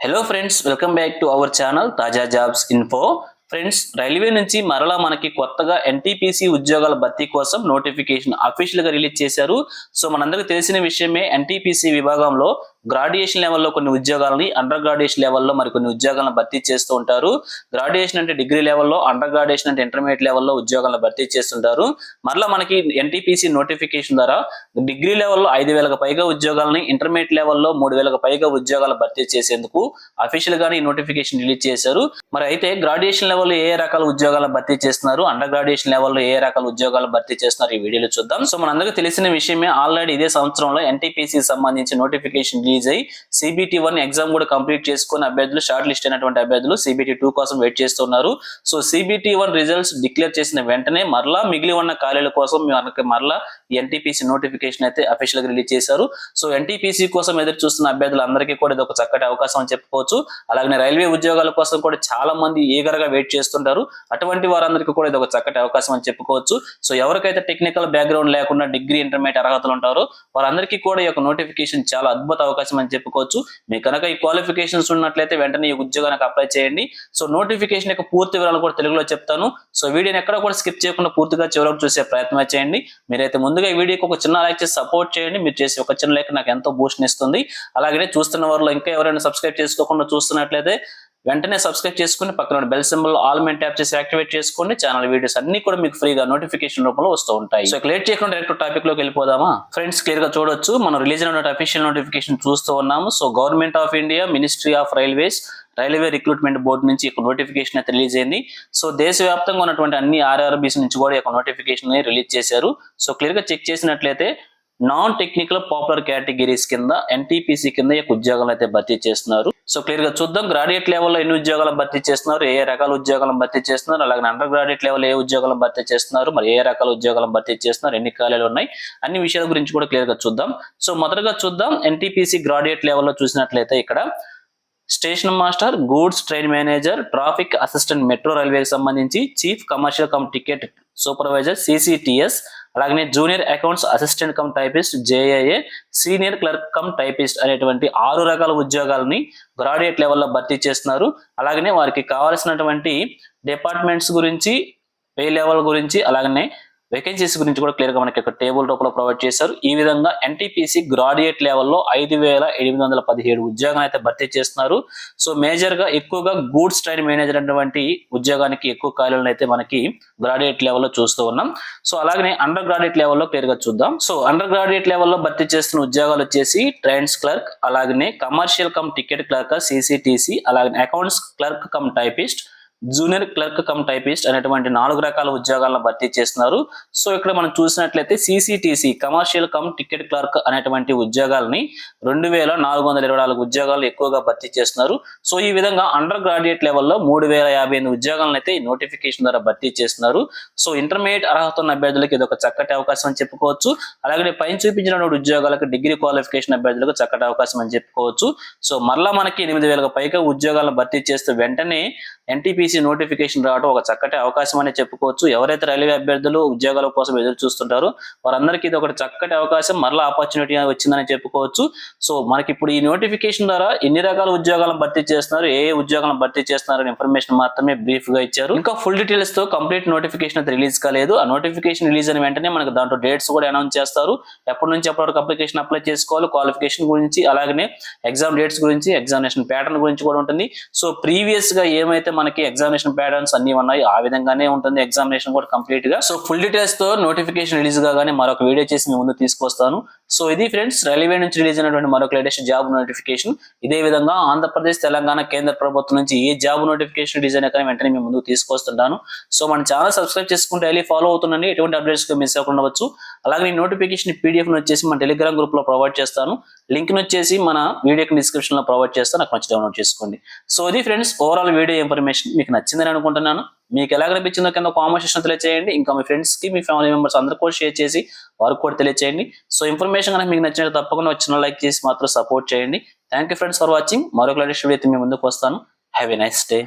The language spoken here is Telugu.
Hello friends, welcome back to our channel తాజా జాబ్స్ ఇన్ఫో. ఫ్రెండ్స్, రైల్వే నుంచి మరలా మనకి కొత్తగా ఎన్టీపీసీ ఉద్యోగాల భర్తీ కోసం నోటిఫికేషన్ అఫీషియల్ గా రిలీజ్ చేశారు. సో మనందరికీ తెలిసిన విషయమే, ఎన్టీపీసీ విభాగంలో గ్రాడ్యుయేషన్ లెవెల్లో కొన్ని ఉద్యోగాలని, అండర్ గ్రాడ్యుయేషన్ లెవెల్లో మరికొన్ని ఉద్యోగాలను భర్తీ చేస్తూ ఉంటారు. గ్రాడ్యుయేషన్ అంటే డిగ్రీ లెవెల్లో, అండర్ గ్రాడ్యుయేషన్ అంటే ఇంటర్మీడియట్ లెవెల్లో ఉద్యోగాలను భర్తీ చేస్తుంటారు. మరలా మనకి ఎన్టీపీసీ నోటిఫికేషన్ ద్వారా డిగ్రీ లెవెల్లో 5,000కు పైగా ఉద్యోగాలని, ఇంటర్మీడియట్ లెవెల్లో 3,000కు పైగా ఉద్యోగాలు భర్తీ చేసేందుకు అఫీషియల్ గానే ఈ నోటిఫికేషన్ రిలీజ్ చేశారు. మరి అయితే గ్రాడ్యుయేషన్ లెవెల్లో ఏ రకాల ఉద్యోగాలను భర్తీ చేస్తున్నారు, అండర్ గ్రాడ్యుయేషన్ లెవెల్లో ఏ రకాల ఉద్యోగాలు భర్తీ చేస్తున్నారు, ఈ వీడియోలో చూద్దాం. సో మనందరికీ తెలిసిన విషయమే, ఆల్రెడీ ఇదే సంవత్సరంలో ఎన్టీపీసీ సంబంధించి నోటిఫికేషన్ రిలీజ్ అయ్యి CBT1 ఎగ్జామ్ కూడా కంప్లీట్ చేసుకుని అభ్యర్థులు, షార్ట్ లిస్ట్ అయినటువంటి అభ్యర్థులు CBT2 కోసం వెయిట్ చేస్తున్నారు. సో CBT1 రిజల్ట్స్ డిక్లేర్ చేసిన వెంటనే మరలా మిగిలి ఉన్న ఖాళీల కోసం మరలా ఎన్టీపీసీ నోటిఫికేషన్ అయితే అఫీషియల్ గా రిలీజ్ చేశారు. సో ఎన్టీపీసీ కోసం ఎదురు చూస్తున్న అభ్యర్థులందరికీ కూడా ఇది ఒక చక్కటి అవకాశం అని చెప్పుకోవచ్చు. అలాగే రైల్వే ఉద్యోగాల కోసం కూడా చాలా మంది ఈగర్ గా వెయిట్ చేస్తుంటారు. అటువంటి వారందరికీ కూడా ఇది ఒక చక్కటి అవకాశం అని చెప్పుకోవచ్చు. సో ఎవరికైతే టెక్నికల్ బ్యాక్గ్రౌండ్ లేకుండా డిగ్రీ, ఇంటర్మీడియట్ అర్హతలు ఉంటారో వారందరికీ కూడా ఈ యొక్క నోటిఫికేషన్ చాలా అద్భుత అవకాశం అని చెప్పుకోవచ్చు. మీకు కనుక ఈ క్వాలిఫికేషన్స్ ఉన్నట్లయితే వెంటనే ఈ ఉద్యోగానికి అప్లై చేయండి. సో నోటిఫికేషన్ యొక్క పూర్తి వివరాలు కూడా తెలుగులో చెప్తాను. సో వీడియోని ఎక్కడ కూడా స్కిప్ చేయకుండా పూర్తిగా చివరకు చూసే ప్రయత్నం చేయండి. మీరైతే ముందుగా ఈ వీడియోకి ఒక చిన్న లైక్ చేసి సపోర్ట్ చేయండి. మీరు చేసే ఒక చిన్న లైక్ నాకు ఎంతో బూస్ట్ ఇస్తుంది. అలాగే చూస్తున్న వారిలో ఇంకా ఎవరైనా సబ్స్క్రైబ్ చేసుకోకుండా చూస్తున్నట్లయితే వెంటనే సబ్స్క్రైబ్ చేసుకుని పక్కన bell symbol all main tap చేసి యాక్టివేట్ చేసుకోండి. ఛానల్ వీడియోస్ అన్ని కూడా మీకు ఫ్రీగా నోటిఫికేషన్ రూపంలో వస్తూ ఉంటాయి. సో లేట్ చేయకుండా డైరెక్ట్ టాపిక్ లోకి వెళ్ళిపోదామా? ఫ్రెండ్స్, క్లియర్ గా చూడొచ్చు, మనం రిలీజ్ అయిన అఫీషియల్ నోటిఫికేషన్ చూస్తూ ఉన్నాము. So government of India, ministry of railways, railway recruitment board నుంచి ఒక నోటిఫికేషన్ అయితే రిలీజ్ అయింది. సో దేశవ్యాప్తంగా ఉన్నటువంటి అన్ని RRBs నుంచి కూడా ఒక నోటిఫికేషన్ రిలీజ్ చేశారు. సో క్లియర్ గా చెక్ చేసినట్లయితే నాన్ టెక్నికల్ పాపులర్ కేటగిరీస్ కింద ఎన్టీపీసీ కింద ఈ ఉద్యోగాలు అయితే భర్తీ చేస్తున్నారు. సో క్లియర్ గా చూద్దాం, గ్రాడ్యుయేట్ లెవెల్లో ఎన్ని ఉద్యోగాలు భర్తీ చేస్తున్నారు, ఏ రకాల ఉద్యోగాలను భర్తీ చేస్తున్నారు, అలాగే అండర్ గ్రాడ్యుయేట్ లెవెల్ ఏ ఉద్యోగాలను భర్తీ చేస్తున్నారు, మరి ఏ రకాల ఉద్యోగాలను భర్తీ చేస్తున్నారు, ఎన్ని ఖాళీలు ఉన్నాయి, అన్ని విషయాల గురించి కూడా క్లియర్ గా చూద్దాం. సో మొదటగా చూద్దాం, ఎన్టీపీసీ గ్రాడ్యుయేట్ లెవెల్లో చూసినట్లయితే ఇక్కడ station master, goods train manager, traffic assistant metro రైల్వేకి సంబంధించి, chief commercial cum ticket supervisor CCTS, అలాగే junior accounts assistant cum typist JAA, senior clerk cum typist అనేటువంటి 6 రకాల ఉద్యోగాలని గ్రాడ్యుయేట్ లెవెల్లో భర్తీ చేస్తున్నారు. అలాగనే వారికి కావాల్సినటువంటి డిపార్ట్మెంట్స్ గురించి, పే లెవెల్ గురించి, అలాగనే వేకెన్సీస్ గురించి కూడా క్లియర్ గా మనకి ఒక టేబుల్ రూపంలో ప్రొవైడ్ చేశారు. ఈ విధంగా ఎన్టీపీసీ గ్రాడ్యుయేట్ లెవెల్లో 5,817 ఉద్యోగాలు అయితే భర్తీ చేస్తున్నారు. సో మేజర్ గా ఎక్కువగా గూడ్స్ ట్రైన్ మేనేజర్ అటువంటి ఉద్యోగానికి ఎక్కువ ఖాళీలను అయితే మనకి గ్రాడ్యుయేట్ లెవెల్లో చూస్తూ ఉన్నాం. సో అలాగే అండర్ గ్రాడ్యుయేట్ లెవెల్లో క్లియర్ గా చూద్దాం. సో అండర్ గ్రాడ్యుయేట్ లెవెల్లో భర్తీ చేస్తున్న ఉద్యోగాలు వచ్చేసి ట్రైన్స్ క్లర్క్, అలాగే commercial cum ticket clerk CCTC, అలాగే accounts clerk cum typist, junior clerk cum typist అనేటువంటి 4 రకాల ఉద్యోగాలను భర్తీ చేస్తున్నారు. సో ఇక్కడ మనం చూసినట్లయితే CCTC commercial cum ticket clerk అనేటువంటి ఉద్యోగాలని 2,424 ఉద్యోగాలు ఎక్కువగా భర్తీ చేస్తున్నారు. సో ఈ విధంగా అండర్ గ్రాడ్యుయేట్ లెవెల్లో 3,058 ఉద్యోగాలను అయితే ఈ నోటిఫికేషన్ ద్వారా భర్తీ చేస్తున్నారు. సో ఇంటర్మీడియట్ అర్హత ఉన్న అభ్యర్థులకు ఇది ఒక చక్కటి అవకాశం అని చెప్పుకోవచ్చు. అలాగే పైన చూపించిన ఉద్యోగాలకు డిగ్రీ క్వాలిఫికేషన్ అభ్యర్థులకు చక్కటి అవకాశం అని చెప్పుకోవచ్చు. సో మరలా మనకి 8,000కు పైగా ఉద్యోగాలను భర్తీ చేస్తూ వెంటనే ఎన్టీపీసీ నోటిఫికేషన్ రావడం ఒక చక్కటి అవకాశం అని చెప్పుకోవచ్చు. ఎవరైతే రైల్వే అభ్యర్థులు ఉద్యోగాల కోసం ఎదురు చూస్తుంటారో వారందరికీ ఇది ఒకటి చక్కటి అవకాశం, మరలా ఆపర్చునిటీ వచ్చిందని చెప్పుకోవచ్చు. సో మనకి ఇప్పుడు ఈ నోటిఫికేషన్ ద్వారా ఎన్ని రకాల ఉద్యోగాలను భర్తీ చేస్తున్నారు, ఏ ఉద్యోగాలను భర్తీ చేస్తున్నారు అనే ఇన్ఫర్మేషన్ మాత్రమే బ్రీఫ్ గా ఇచ్చారు. ఇంకా ఫుల్ డీటెయిల్స్ తో కంప్లీట్ నోటిఫికేషన్ అయితే రిలీజ్ కాలేదు. ఆ నోటిఫికేషన్ రిలీజ్ అయిన వెంటనే మనకు దాంట్లో డేట్స్ కూడా అనౌన్స్ చేస్తారు. ఎప్పటి నుంచి ఎప్పటి వరకు అప్లికేషన్ అప్లై చేసుకోవాలి, క్వాలిఫికేషన్ గురించి, అలాగే ఎగ్జామ్ డేట్స్ గురించి, ఎగ్జామినేషన్ ప్యాటర్న్ గురించి కూడా ఉంటుంది. సో ప్రీవియస్ గా ఏమైతే మనకి ఎగ్జామినేషన్ ప్యాటర్న్స్ అన్ని ఉన్నాయి ఆ విధంగానే ఉంటుంది ఎగ్జామినేషన్ కూడా కంప్లీట్ గా. సో ఫుల్ డీటెయిల్స్ తో నోటిఫికేషన్ రిలీజ్ కాగానే మరొక వీడియో చేసి మీ ముందు తీసుకొస్తాను. సో ఇది ఫ్రెండ్స్, రైల్వే నుంచి రిలీజ్ అయినటువంటి మరొక లేటెస్ట్ జాబ్ నోటిఫికేషన్. ఇదే విధంగా ఆంధ్రప్రదేశ్, తెలంగాణ కేంద్ర ప్రభుత్వం నుంచి ఏ జాబ్ నోటిఫికేషన్ రిలీజ్ అయినా కానీ వెంటనే మీ ముందుకు తీసుకొస్తుంటాను. సో మన ఛానల్ సబ్స్క్రైబ్ చేసుకుంటే డైలీ ఫాలో అవుతుండండి, ఎటువంటి అప్డేట్స్ మిస్ అవ్వకుండా వచ్చు. అలాగే ఈ నోటిఫికేషన్ PDF వచ్చేసి మన టెలిగ్రామ్ గ్రూప్ లో ప్రొవైడ్ చేస్తాను. లింక్ వచ్చేసి మన వీడియోకి డిస్క్రిప్షన్ లో ప్రొవైడ్ చేస్తాను, నాకు మంచి డౌన్లోడ్ చేసుకోండి. సో ఇది ఫ్రెండ్స్, ఓవరాల్ వీడియో ఇన్ఫర్మేషన్ మీకు నచ్చిందని అనుకుంటున్నాను. మీకు ఎలా అనిపించిందో కింద కామెంట్ సెక్షన్ తెలియజేయండి. ఇంకా మీ ఫ్రెండ్స్ కి, మీ ఫ్యామిలీ మెంబర్స్ అందరూ కూడా షేర్ చేసి వారికి కూడా తెలియజేయండి. సో ఇన్ఫర్మేషన్ కనుక మీకు నచ్చినట్టు తప్పకుండా వచ్చిన లైక్ చేసి మాత్రం సపోర్ట్ చేయండి. Thank you friends for watching. మరొక లేటెస్ట్ వీడియో మీ ముందుకు వస్తాను. Have a nice day.